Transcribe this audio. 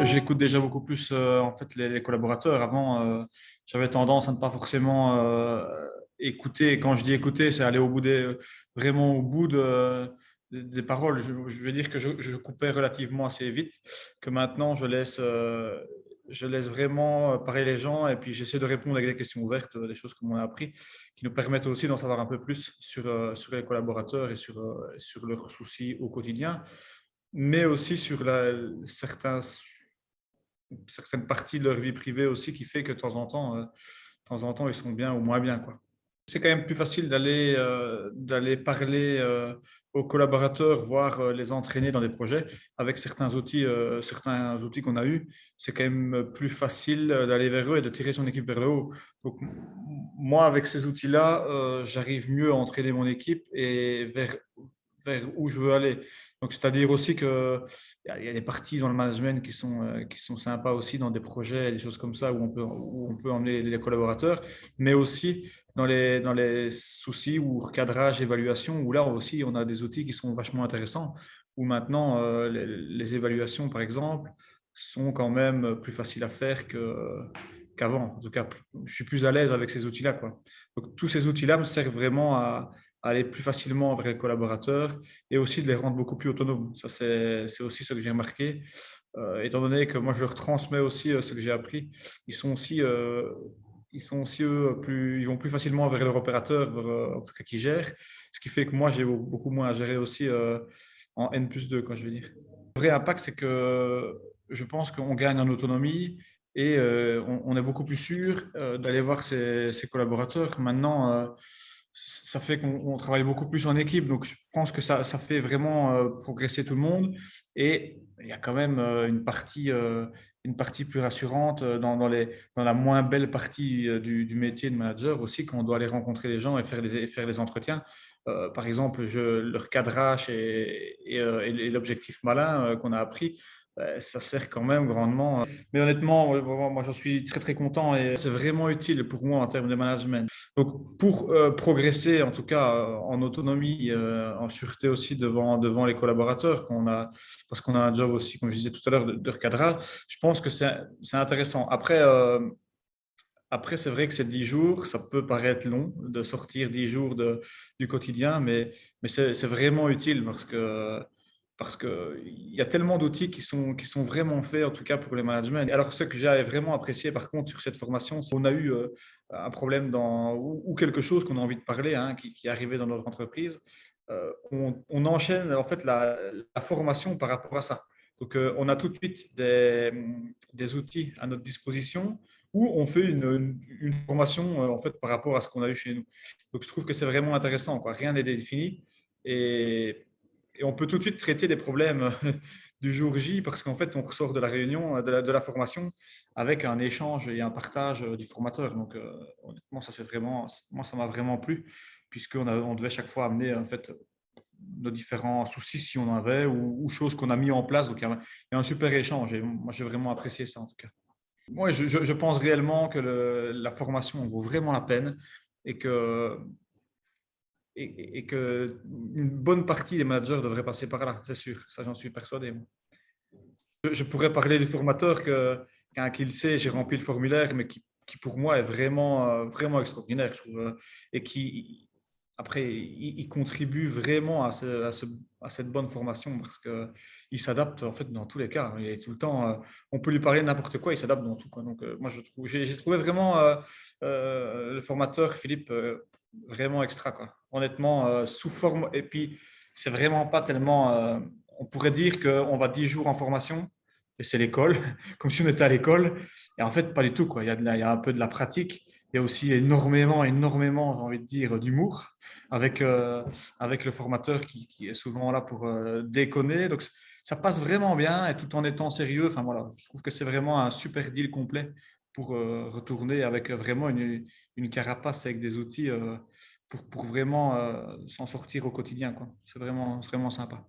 j'écoute déjà beaucoup plus en fait les collaborateurs. Avant, j'avais tendance à ne pas forcément écouter. Et quand je dis écouter, c'est aller vraiment au bout des paroles. Je veux dire que je coupais relativement assez vite, que maintenant je laisse vraiment parler les gens et puis j'essaie de répondre avec des questions ouvertes, des choses comme on a appris, qui nous permettent aussi d'en savoir un peu plus sur les collaborateurs et sur leurs soucis au quotidien, mais aussi sur certaines parties de leur vie privée aussi, qui fait que de temps en temps, ils sont bien ou moins bien, quoi. C'est quand même plus facile d'aller parler aux collaborateurs, voire les entraîner dans des projets avec certains outils qu'on a eus. C'est quand même plus facile d'aller vers eux et de tirer son équipe vers le haut. Donc, moi, avec ces outils-là, j'arrive mieux à entraîner mon équipe et vers où je veux aller. Donc, c'est-à-dire aussi qu'il y a des parties dans le management qui sont sympas aussi dans des projets, des choses comme ça où on peut emmener les collaborateurs, mais aussi dans les soucis ou recadrage, évaluation, où là aussi on a des outils qui sont vachement intéressants, où maintenant les évaluations, par exemple, sont quand même plus faciles à faire qu'avant. En tout cas, je suis plus à l'aise avec ces outils-là, quoi. Donc, tous ces outils-là me servent vraiment à aller plus facilement vers les collaborateurs et aussi de les rendre beaucoup plus autonomes. Ça, c'est aussi ce que j'ai remarqué. Étant donné que moi, je leur transmets aussi ce que j'ai appris, ils sont aussi, ils sont aussi eux, ils vont plus facilement vers leur opérateur, en tout cas qui gère, ce qui fait que moi, j'ai beaucoup moins à gérer aussi en N+2, quoi, je veux dire. Le vrai impact, c'est que je pense qu'on gagne en autonomie et on est beaucoup plus sûr d'aller voir ses collaborateurs. Maintenant, ça fait qu'on travaille beaucoup plus en équipe, donc je pense que ça fait vraiment progresser tout le monde. Et il y a quand même une partie plus rassurante dans la moins belle partie du métier de manager aussi, quand on doit aller rencontrer les gens et faire les entretiens. Par exemple, leur cadrage et l'objectif malin qu'on a appris, ça sert quand même grandement. Mais honnêtement, moi j'en suis très très content et c'est vraiment utile pour moi en termes de management. Donc pour progresser, en tout cas en autonomie, en sûreté aussi devant les collaborateurs, parce qu'on a un job aussi, comme je disais tout à l'heure, de recadrage, je pense que c'est intéressant. Après, c'est vrai que c'est 10 jours, ça peut paraître long de sortir 10 jours du quotidien, mais c'est vraiment utile parce que il y a tellement d'outils qui sont vraiment faits, en tout cas pour les managements. Alors, ce que j'ai vraiment apprécié, par contre, sur cette formation, c'est qu'on a eu un problème ou quelque chose qu'on a envie de parler, hein, qui est arrivé dans notre entreprise. On enchaîne en fait la formation par rapport à ça. Donc, on a tout de suite des outils à notre disposition où on fait une formation en fait par rapport à ce qu'on a eu chez nous. Donc, je trouve que c'est vraiment intéressant, quoi. Rien n'est défini et on peut tout de suite traiter des problèmes du jour J parce qu'en fait, on ressort de la réunion, de la formation avec un échange et un partage du formateur. Donc, honnêtement, moi, ça m'a vraiment plu on devait chaque fois amener en fait nos différents soucis si on en avait ou choses qu'on a mis en place. Donc, il y a un super échange et moi, j'ai vraiment apprécié ça en tout cas. Moi, je pense réellement que la formation vaut vraiment la peine et et que une bonne partie des managers devraient passer par là, c'est sûr. Ça, j'en suis persuadé. Je pourrais parler du formateur qui le sait, j'ai rempli le formulaire, mais qui pour moi est vraiment, vraiment extraordinaire, je trouve, et qui, après, il contribue vraiment à cette bonne formation parce qu'il s'adapte en fait dans tous les cas. Il est tout le temps, on peut lui parler de n'importe quoi, il s'adapte dans tout, quoi. Donc, moi, j'ai trouvé vraiment le formateur Philippe vraiment extra, quoi. Honnêtement, sous forme, et puis c'est vraiment pas tellement. On pourrait dire qu'on va 10 jours en formation et c'est l'école, comme si on était à l'école. Et en fait, pas du tout, quoi. Il y a un peu de la pratique. Il y a aussi énormément, j'ai envie de dire, d'humour avec le formateur qui est souvent là pour déconner. Donc, ça passe vraiment bien et tout en étant sérieux. Enfin, voilà, je trouve que c'est vraiment un super deal complet pour retourner avec vraiment une carapace avec des outils pour vraiment s'en sortir au quotidien, quoi. C'est vraiment sympa.